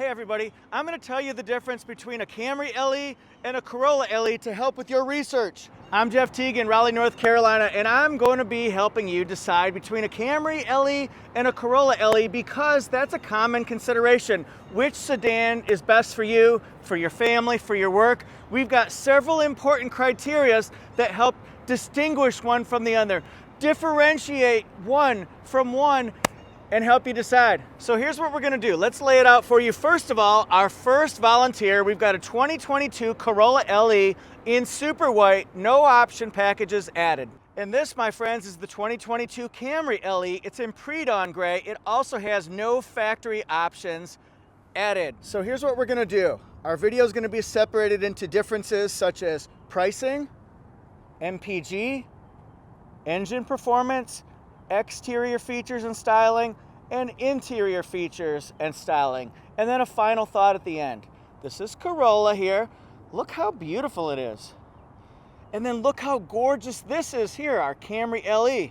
Hey everybody, I'm going to tell you the difference between a Camry LE and a Corolla LE to help with your research. I'm Jeff Teague in Raleigh, North Carolina, and I'm going to be helping you decide between a Camry LE and a Corolla LE because that's a common consideration. Which sedan is best for you, for your family, for your work? We've got several important criteria that help distinguish one from the other, differentiate one from one, and help you decide. So here's what we're gonna do. Let's lay it out for you. First of all, our first volunteer, we've got a 2022 Corolla LE in super white, no option packages added. And this, my friends, is the 2022 Camry LE. It's in pre-dawn gray. It also has no factory options added. So here's what we're gonna do. Our video is gonna be separated into differences such as pricing, MPG, engine performance, exterior features and styling, and interior features and styling. And then a final thought at the end. This is Corolla here. Look how beautiful it is. And then look how gorgeous this is here, our Camry LE.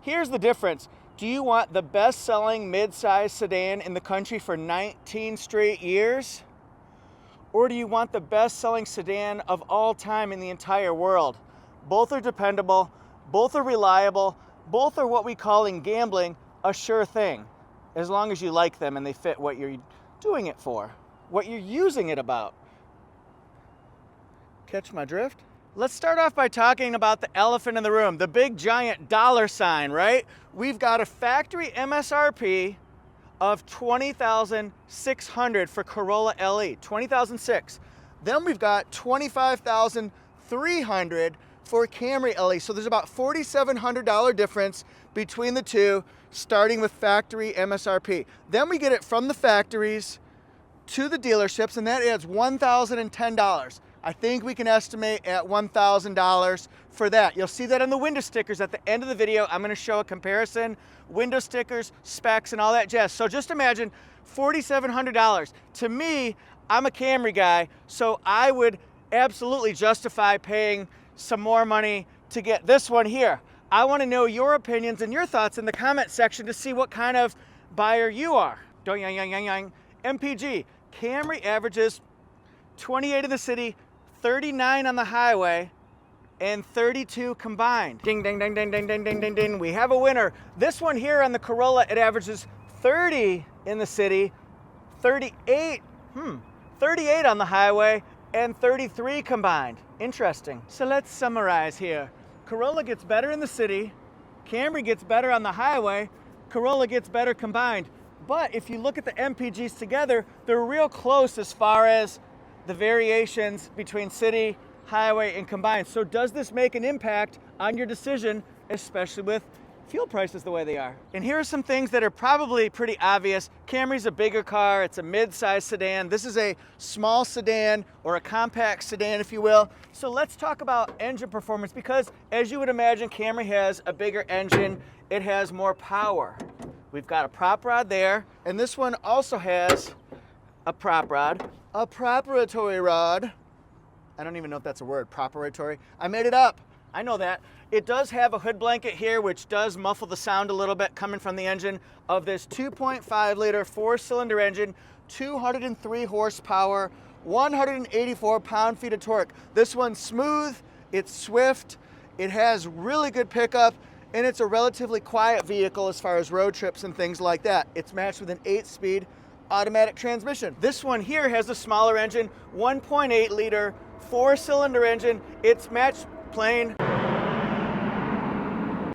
Here's the difference. Do you want the best-selling mid-size sedan in the country for 19 straight years? Or do you want the best-selling sedan of all time in the entire world? Both are dependable, both are reliable, both are what we call in gambling a sure thing, as long as you like them and they fit what you're doing it for, what you're using it about. Catch my drift? Let's start off by talking about the elephant in the room, the big giant dollar sign, right? We've got a factory MSRP of $20,600 for Corolla LE, $20,600. Then we've got $25,300 for Camry LE. So there's about $4,700 difference between the two, starting with factory MSRP. Then we get it from the factories to the dealerships, and that adds $1,010. I think we can estimate at $1,000 for that. You'll see that on the window stickers at the end of the video. I'm gonna show a comparison, window stickers, specs, and all that jazz. So just imagine $4,700. To me, I'm a Camry guy, so I would absolutely justify paying some more money to get this one here. I want to know your opinions and your thoughts in the comment section to see what kind of buyer you are. Don't yang yang yang yang. MPG, Camry averages 28 in the city, 39 on the highway, and 32 combined. Ding, ding, ding, ding, ding, ding, ding, ding, ding. We have a winner. This one here on the Corolla, it averages 30 in the city, 38 on the highway, and 33 combined. Interesting. So let's summarize here. Corolla gets better in the city, Camry gets better on the highway, Corolla gets better combined. But if you look at the MPGs together, they're real close as far as the variations between city, highway, and combined. So does this make an impact on your decision, especially with fuel prices the way they are? And here are some things that are probably pretty obvious. Camry's a bigger car, it's a mid-size sedan. This is a small sedan or a compact sedan, if you will. So let's talk about engine performance because as you would imagine, Camry has a bigger engine, it has more power. We've got a prop rod there, and this one also has a prop rod, a proprietary rod. I don't even know if that's a word, proprietary. I made it up, I know that. It does have a hood blanket here, which does muffle the sound a little bit coming from the engine of this 2.5 liter four-cylinder engine, 203 horsepower, 184 pound-feet of torque. This one's smooth, it's swift, it has really good pickup, and it's a relatively quiet vehicle as far as road trips and things like that. It's matched with an 8-speed automatic transmission. This one here has a smaller engine, 1.8 liter four-cylinder engine. It's matched plain.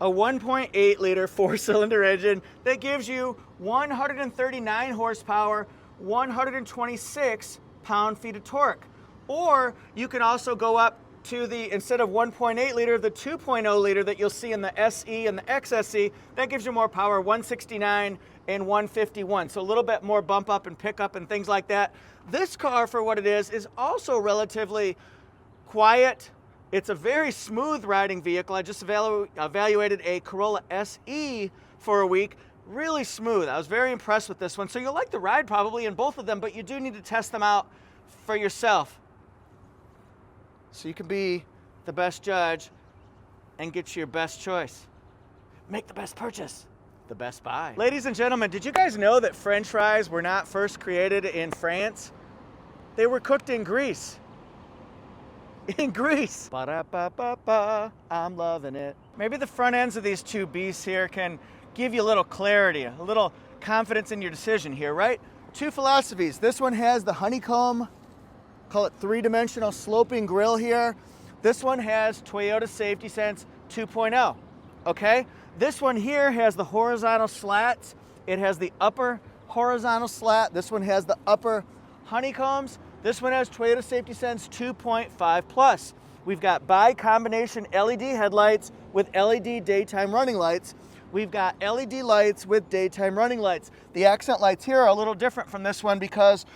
A 1.8 liter four-cylinder engine that gives you 139 horsepower, 126 pound-feet of torque. Or you can also go up to the, instead of 1.8 liter, the 2.0 liter that you'll see in the SE and the XSE. That gives you more power, 169 and 151. So a little bit more bump up and pickup and things like that. This car, for what it is also relatively quiet. It's a very smooth riding vehicle. I just evaluated a Corolla SE for a week. Really smooth. I was very impressed with this one. So you'll like the ride probably in both of them, but you do need to test them out for yourself so you can be the best judge and get your best choice. Make the best purchase. the Best Buy. Ladies and gentlemen, did you guys know that French fries were not first created in France? They were cooked in Greece. In Greece. Ba-da-ba-ba-ba, I'm loving it. Maybe the front ends of these two beasts here can give you a little clarity, a little confidence in your decision here, right? Two philosophies. This one has the honeycomb, call it three-dimensional sloping grille here. This one has Toyota Safety Sense 2.0, okay? This one here has the horizontal slats. It has the upper horizontal slat. This one has the upper honeycombs. This one has Toyota Safety Sense 2.5 Plus. We've got bi-combination LED headlights with LED daytime running lights. We've got LED lights with daytime running lights. The accent lights here are a little different from this one because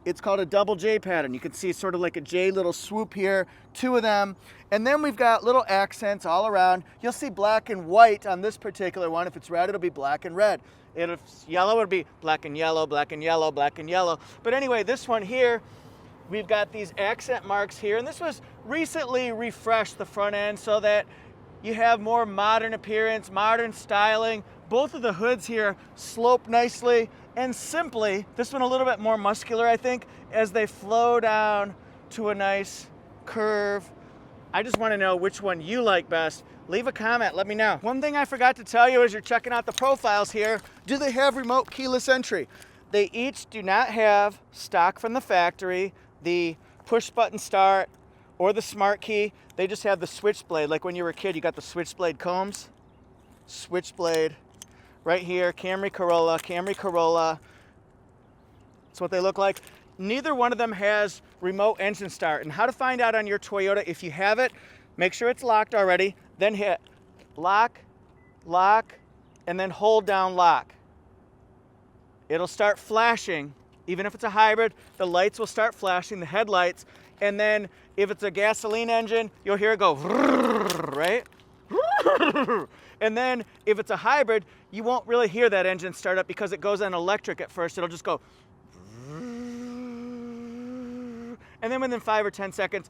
it's called a double J pattern. You can see sort of like a J little swoop here, two of them. And then we've got little accents all around. You'll see black and white on this particular one. If it's red, it'll be black and red. If it's yellow, it'll be black and yellow, black and yellow, black and yellow. But anyway, this one here, we've got these accent marks here, and this was recently refreshed, the front end, so that you have more modern appearance, modern styling. Both of the hoods here slope nicely and simply. This one a little bit more muscular, I think, as they flow down to a nice curve. I just want to know which one you like best. Leave a comment, let me know. One thing I forgot to tell you as you're checking out the profiles here, do they have remote keyless entry? They each do not have stock from the factory, the push button start or the smart key. They just have the switchblade. Like when you were a kid, you got the switchblade combs. Switchblade right here, Camry Corolla, Camry Corolla. That's what they look like. Neither one of them has remote engine start. And how to find out on your Toyota, if you have it, make sure it's locked already, then hit lock, lock, and then hold down lock. It'll start flashing. Even if it's a hybrid, the lights will start flashing, the headlights, and then if it's a gasoline engine, you'll hear it go, right? And then if it's a hybrid, you won't really hear that engine start up because it goes on electric at first. It'll just go, and then within 5 or 10 seconds,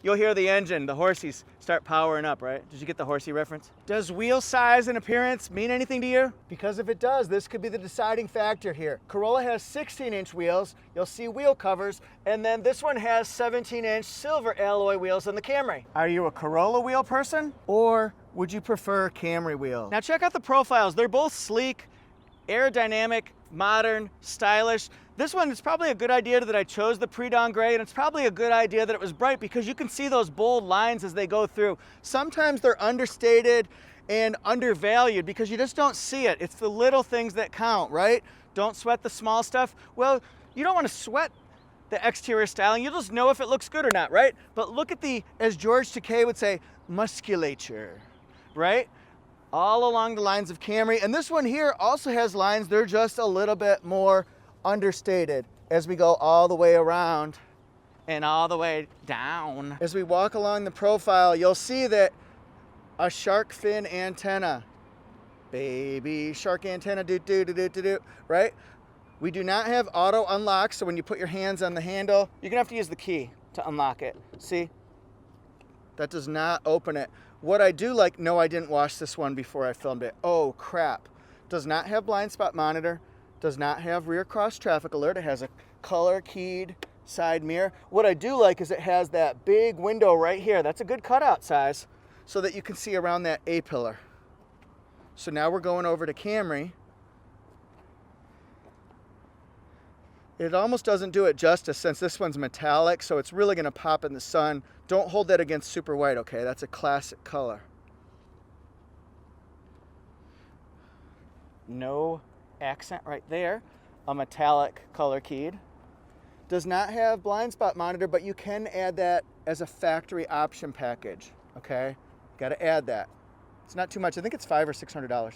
you'll hear the engine, the horsies start powering up, right? Did you get the horsey reference? Does wheel size and appearance mean anything to you? Because if it does, this could be the deciding factor here. Corolla has 16-inch wheels. You'll see wheel covers. And then this one has 17-inch silver alloy wheels on the Camry. Are you a Corolla wheel person? Or would you prefer Camry wheel? Now check out the profiles. They're both sleek, aerodynamic, modern, stylish. This one, it's probably a good idea that I chose the pre-dawn gray, and it's probably a good idea that it was bright because you can see those bold lines as they go through. Sometimes they're understated and undervalued because you just don't see it. It's the little things that count, right? Don't sweat the small stuff. Well, you don't want to sweat the exterior styling. You'll just know if it looks good or not, right? But look at the, as George Takei would say, musculature, right? All along the lines of Camry. And this one here also has lines. They're just a little bit more understated as we go all the way around and all the way down. As we walk along the profile, you'll see that a shark fin antenna, baby shark antenna, right? We do not have auto unlock, so when you put your hands on the handle, you're gonna have to use the key to unlock it. See? That does not open it. What I do like, no, I didn't wash this one before I filmed it. Oh crap. Does not have blind spot monitor. Does not have rear cross traffic alert. It has a color keyed side mirror. What I do like is it has that big window right here. That's a good cutout size so that you can see around that A-pillar. So now we're going over to Camry. It almost doesn't do it justice since this one's metallic, so it's really gonna pop in the sun. Don't hold that against super white, okay? That's a classic color. No accent right there, a metallic color keyed. Does not have blind spot monitor, but you can add that as a factory option package, okay? Got to add that. It's not too much. I think it's $500 or $600.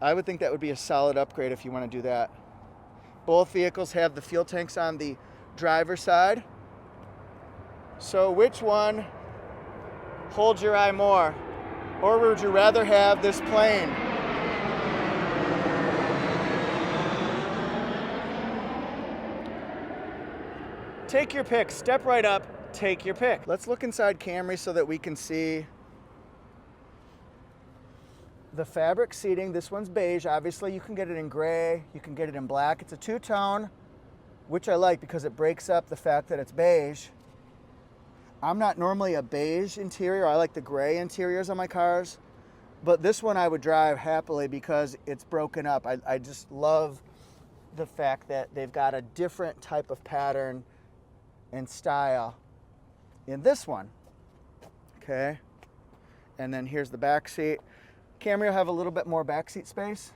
I would think that would be a solid upgrade if you want to do that. Both vehicles have the fuel tanks on the driver's side. So which one holds your eye more? Or would you rather have this plain? Take your pick. Step right up. Take your pick. Let's look inside Camry so that we can see the fabric seating. This one's beige. Obviously, you can get it in gray. You can get it in black. It's a two-tone, which I like because it breaks up the fact that it's beige. I'm not normally a beige interior. I like the gray interiors on my cars. But this one I would drive happily because it's broken up. I just love the fact that they've got a different type of pattern and style in this one. Okay. And then here's the back seat. Camry will have a little bit more backseat space.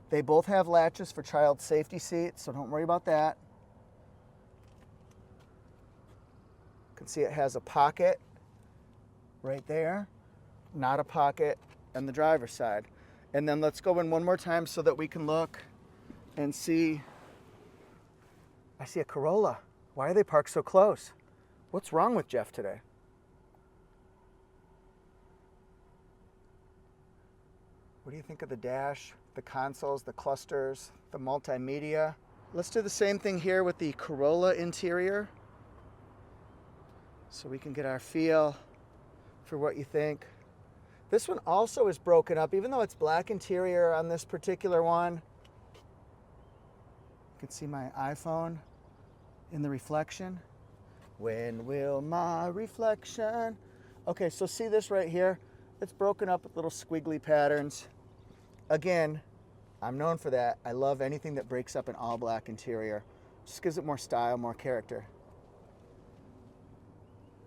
They both have latches for child safety seats, so don't worry about that. You can see it has a pocket right there, not a pocket on the driver's side. And then let's go in one more time so that we can look and see. I see a Corolla. Why are they parked so close? What's wrong with Jeff today? What do you think of the dash, the consoles, the clusters, the multimedia? Let's do the same thing here with the Corolla interior so we can get our feel for what you think. This one also is broken up, even though it's black interior on this particular one. You can see my iPhone in the reflection. When will my reflection? Okay, so see this right here? It's broken up with little squiggly patterns. Again, I'm known for that. I love anything that breaks up an all black interior. Just gives it more style, more character.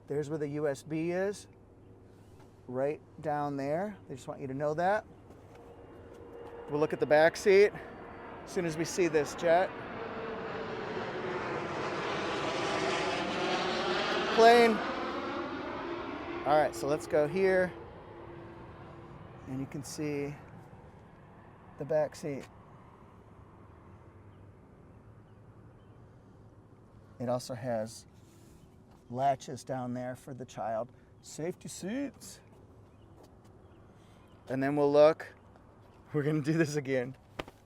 There's where the USB is, right down there. They just want you to know that. We'll look at the back seat as soon as we see this jet. Plane. All right, so let's go here. And you can see the back seat. It also has latches down there for the child safety seats. And then we'll look. We're going to do this again.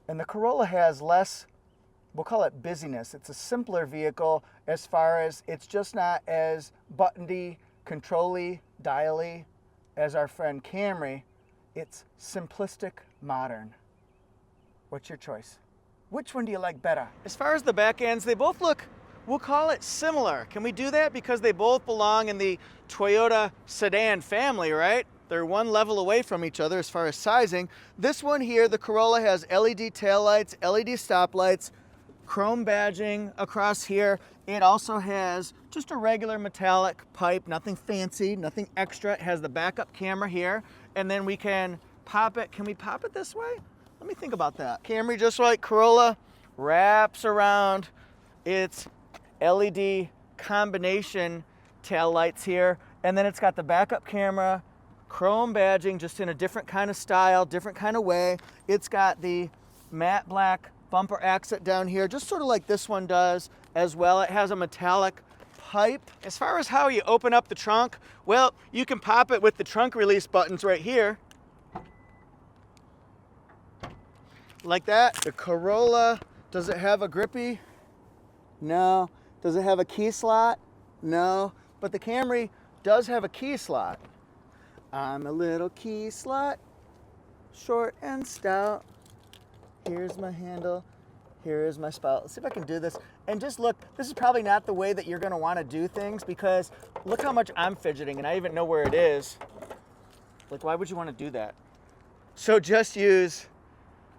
And the Corolla has less, we'll call it busyness. It's a simpler vehicle as far as it's just not as button-y, control-y, dial-y as our friend Camry. It's simplistic, modern. What's your choice? Which one do you like better? As far as the back ends, they both look, we'll call it similar. Can we do that? Because they both belong in the Toyota sedan family, right? They're one level away from each other as far as sizing. This one here, the Corolla, has LED taillights, LED stoplights, chrome badging across here. It also has just a regular metallic pipe, nothing fancy, nothing extra. It has the backup camera here, and then we can pop it. Can we pop it this way? Let me think about that. Camry, just like Corolla, wraps around its LED combination tail lights here, and then it's got the backup camera, chrome badging, just in a different kind of style, different kind of way. It's got the matte black bumper accent down here, just sort of like this one does as well. It has a metallic pipe. As far as how you open up the trunk, well, you can pop it with the trunk release buttons right here. Like that. The Corolla, does it have a grippy? No. Does it have a key slot? No. But the Camry does have a key slot. I'm a little key slot, short and stout. Here's my handle. Here is my spout. Let's see if I can do this. And just look, this is probably not the way that you're gonna wanna do things, because look how much I'm fidgeting and I even know where it is. Like, why would you wanna do that? So just use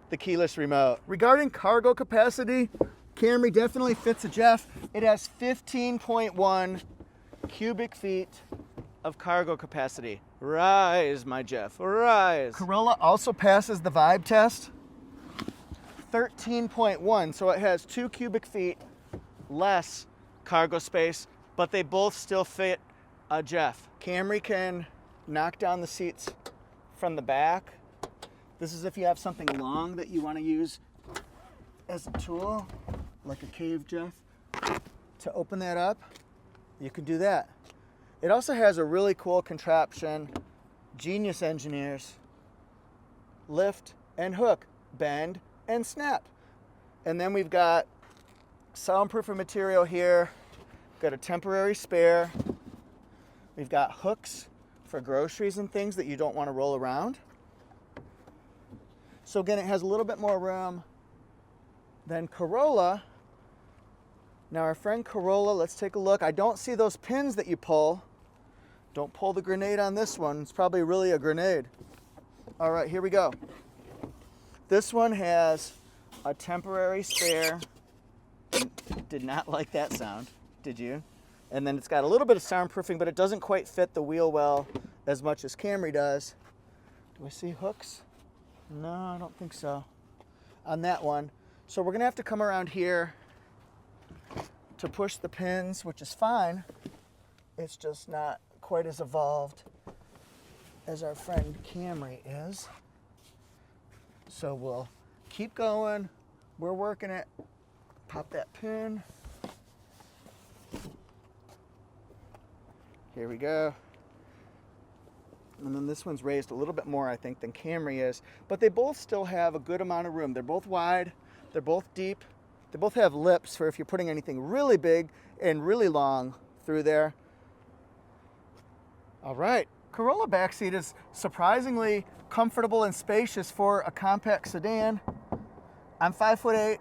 the keyless remote. Regarding cargo capacity, Camry definitely fits a Jeff. It has 15.1 cubic feet of cargo capacity. Rise, my Jeff, rise. Corolla also passes the vibe test. 13.1, so it has 2 cubic feet less cargo space, but they both still fit a Jeff. Camry can knock down the seats from the back. This is if you have something long that you want to use as a tool, like a cave Jeff. To open that up, you can do that. It also has a really cool contraption. Genius engineers. Lift and hook, bend and snap. And then we've got soundproofing material here. Got a temporary spare. We've got hooks for groceries and things that you don't want to roll around. So again, it has a little bit more room than Corolla. Now our friend Corolla, let's take a look. I don't see those pins that you pull. Don't pull the grenade on this one. It's probably really a grenade. All right, here we go. This one has a temporary spare. Did not like that sound, did you? And then it's got a little bit of soundproofing, but it doesn't quite fit the wheel well as much as Camry does. Do I see hooks? No, I don't think so on that one. So we're gonna have to come around here to push the pins, which is fine. It's just not quite as evolved as our friend Camry is. So we'll keep going. We're working it. Pop that pin. Here we go. And then this one's raised a little bit more, I think, than Camry is. But they both still have a good amount of room. They're both wide. They're both deep. They both have lips for if you're putting anything really big and really long through there. All right. Corolla backseat is surprisingly comfortable and spacious for a compact sedan. I'm 5'8",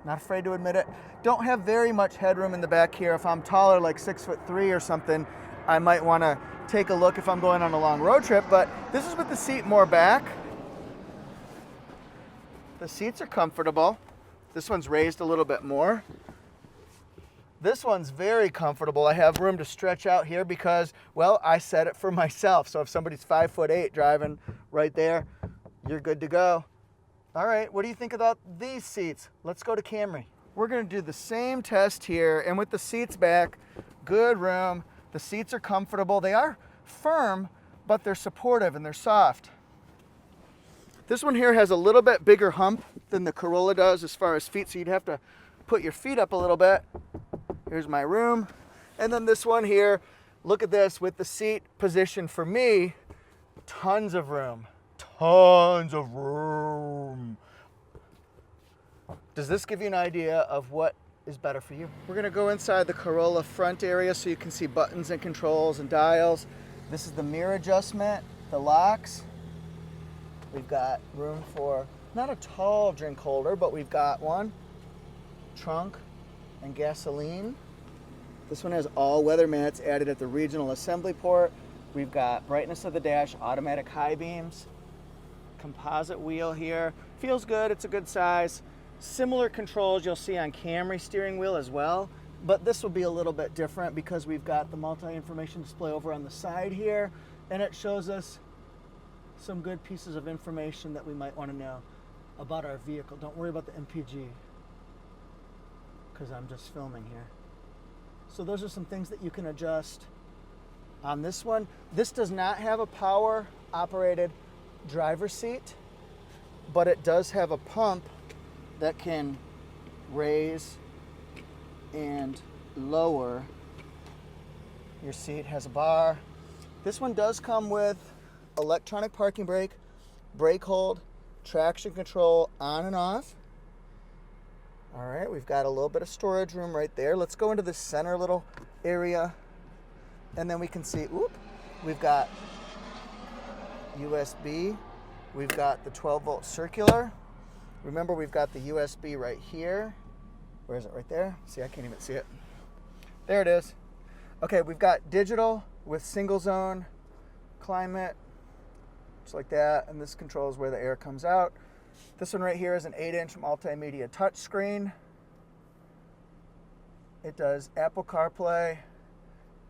not afraid to admit it. Don't have very much headroom in the back here. If I'm taller, like 6'3" or something, I might want to take a look if I'm going on a long road trip, but this is with the seat more back. The seats are comfortable. This one's raised a little bit more. This one's very comfortable. I have room to stretch out here because, well, I set it for myself. So if somebody's 5'8" driving right there, you're good to go. All right, what do you think about these seats? Let's go to Camry. We're gonna do the same test here, and with the seats back, good room. The seats are comfortable. They are firm, but they're supportive and they're soft. This one here has a little bit bigger hump than the Corolla does as far as feet, so you'd have to put your feet up a little bit. Here's my room. And then this one here, look at this, with the seat position for me, tons of room. Tons of room. Does this give you an idea of what is better for you? We're gonna go inside the Corolla front area so you can see buttons and controls and dials. This is the mirror adjustment, the locks. We've got room for, not a tall drink holder, but we've got one. Trunk and gasoline. This one has all weather mats added at the regional assembly port. We've got brightness of the dash, automatic high beams, composite wheel here. Feels good, it's a good size. Similar controls you'll see on Camry steering wheel as well, but this will be a little bit different because we've got the multi-information display over on the side here, and it shows us some good pieces of information that we might want to know about our vehicle. Don't worry about the MPG because I'm just filming here. So those are some things that you can adjust on this one. This does not have a power operated driver's seat, but it does have a pump that can raise and lower your seat. Has a bar. This one does come with electronic parking brake, brake hold, traction control on and off. All right, we've got a little bit of storage room right there. Let's go into the center little area, and then we can see, we've got USB. We've got the 12-volt circular. Remember, we've got the USB right here. Where is it? Right there? See, I can't even see it. There it is. Okay, we've got digital with single zone, climate, just like that, and this controls where the air comes out. This one right here is an 8-inch multimedia touchscreen. It does Apple CarPlay,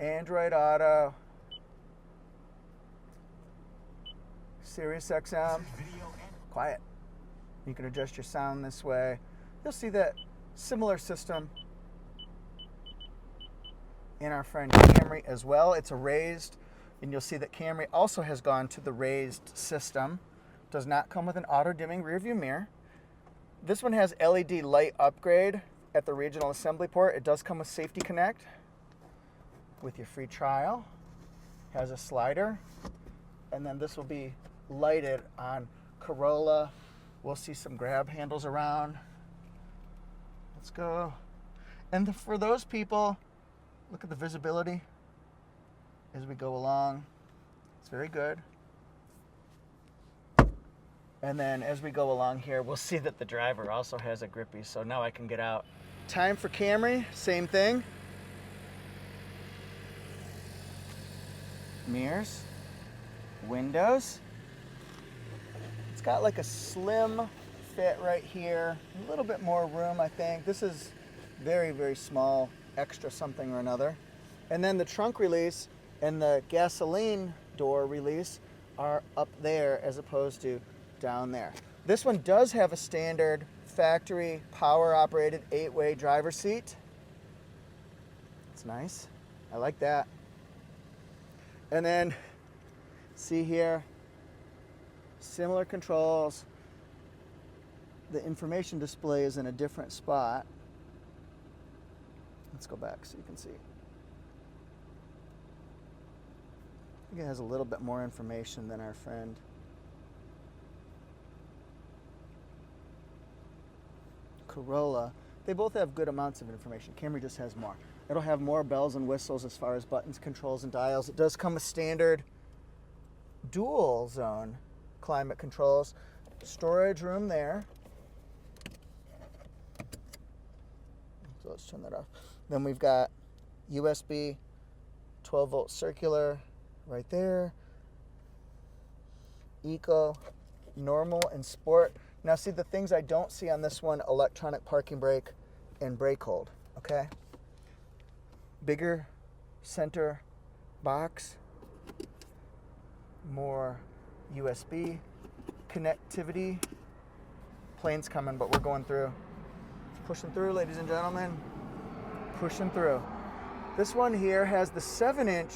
Android Auto, Sirius XM. Quiet. You can adjust your sound this way. You'll see that similar system in our friend Camry as well. It's a raised, and you'll see that Camry also has gone to the raised system. Does not come with an auto-dimming rear view mirror. This one has LED light upgrade at the regional assembly port. It does come with Safety Connect with your free trial. Has a slider, and then this will be lighted on Corolla. We'll see some grab handles around. Let's go. And for those people, look at the visibility as we go along. It's very good. And then as we go along here, we'll see that the driver also has a grippy, so now I can get out. Time for Camry, same thing. Mirrors, windows. It's got like a slim fit right here. A little bit more room, I think. This is very, very small, extra something or another. And then the trunk release and the gasoline door release are up there as opposed to down there. This one does have a standard factory power operated 8-way driver seat. It's nice. I like that. And then see here, similar controls. The information display is in a different spot. Let's go back so you can see. I think it has a little bit more information than our friend. Corolla. They both have good amounts of information. Camry just has more. It'll have more bells and whistles as far as buttons, controls, and dials. It does come with standard dual zone climate controls. Storage room there. So let's turn that off. Then we've got USB 12-volt circular right there. Eco, normal, and sport. Now see the things I don't see on this one, electronic parking brake and brake hold, okay? Bigger center box, more USB connectivity. Plane's coming, but we're going through. Pushing through, ladies and gentlemen. Pushing through. This one here has the 7-inch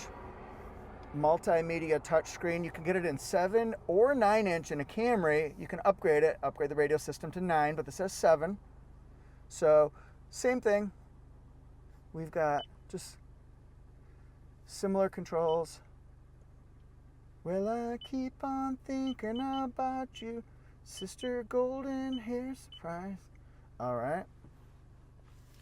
multimedia touchscreen. You can get it in 7 or 9-inch in a Camry. You can upgrade it, upgrade the radio system to 9, but this says 7. So same thing. We've got just similar controls. Well, I keep on thinking about you, sister golden hair surprise. All right.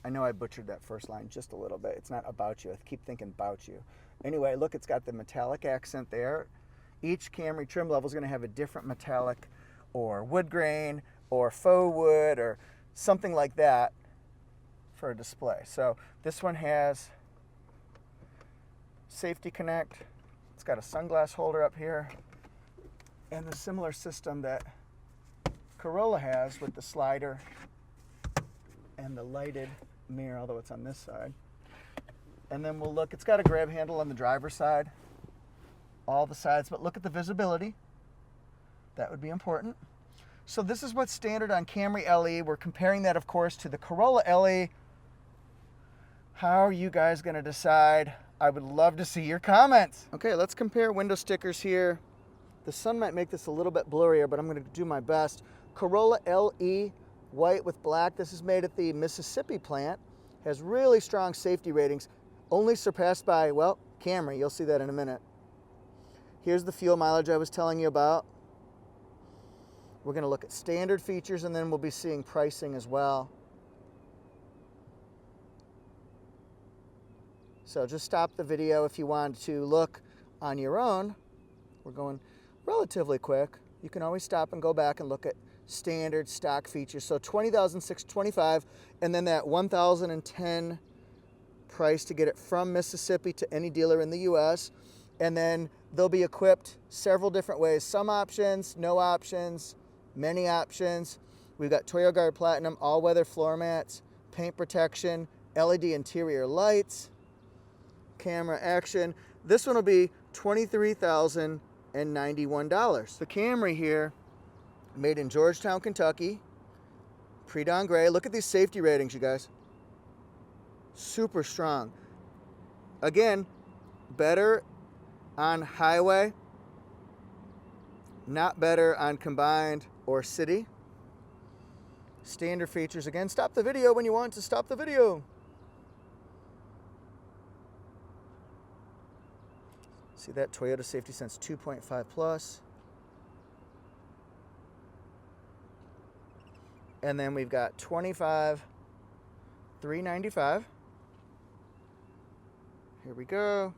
I know I butchered that first line just a little bit. It's not about you. I keep thinking about you. Anyway, look, it's got the metallic accent there. Each Camry trim level is going to have a different metallic or wood grain or faux wood or something like that for a display. So this one has Safety Connect. It's got a sunglass holder up here and the similar system that Corolla has with the slider and the lighted mirror, although it's on this side. And then we'll look, it's got a grab handle on the driver's side, all the sides, but look at the visibility. That would be important. So this is what's standard on Camry LE. We're comparing that, of course, to the Corolla LE. How are you guys gonna decide? I would love to see your comments. Okay, let's compare window stickers here. The sun might make this a little bit blurrier, but I'm gonna do my best. Corolla LE, white with black. This is made at the Mississippi plant. Has really strong safety ratings. Only surpassed by, well, Camry. You'll see that in a minute. Here's the fuel mileage I was telling you about. We're going to look at standard features, and then we'll be seeing pricing as well. So just stop the video if you want to look on your own. We're going relatively quick. You can always stop and go back and look at standard stock features. So $20,625, and then that $1,010 price to get it from Mississippi to any dealer in the US. And then they'll be equipped several different ways. Some options, no options, many options. We've got Toyo Guard Platinum, all-weather floor mats, paint protection, LED interior lights, camera action. This one will be $23,091. The Camry here, made in Georgetown, Kentucky, pre-dawn gray. Look at these safety ratings, you guys. Super strong. Again, better on highway, not better on combined or city. Standard features. Again, stop the video when you want to stop the video. See that? Toyota Safety Sense 2.5 Plus. And then we've got $25,395. Here we go.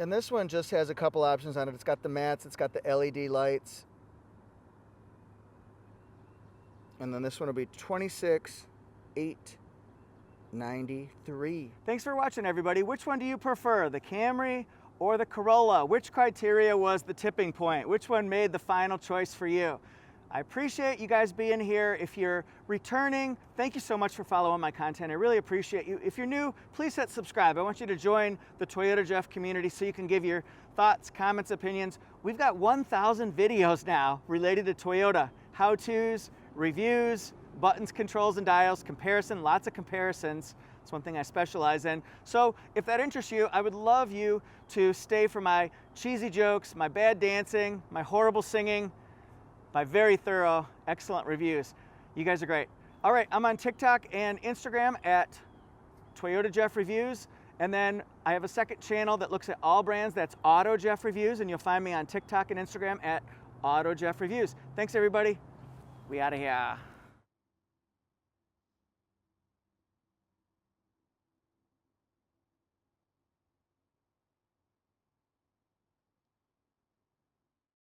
And this one just has a couple options on it. It's got the mats, it's got the LED lights. And then this one will be $26,893. Thanks for watching, everybody. Which one do you prefer, the Camry or the Corolla? Which criteria was the tipping point? Which one made the final choice for you? I appreciate you guys being here. If you're returning, thank you so much for following my content. I really appreciate you. If you're new, please hit subscribe. I want you to join the Toyota Jeff community so you can give your thoughts, comments, opinions. We've got 1,000 videos now related to Toyota. How-tos, reviews, buttons, controls, and dials, comparison, lots of comparisons. It's one thing I specialize in. So if that interests you, I would love you to stay for my cheesy jokes, my bad dancing, my horrible singing, my very thorough, excellent reviews. You guys are great. All right, I'm on TikTok and Instagram at Toyota Jeff Reviews. And then I have a second channel that looks at all brands. That's Auto Jeff Reviews. And you'll find me on TikTok and Instagram at Auto Jeff Reviews. Thanks, everybody. We out of here.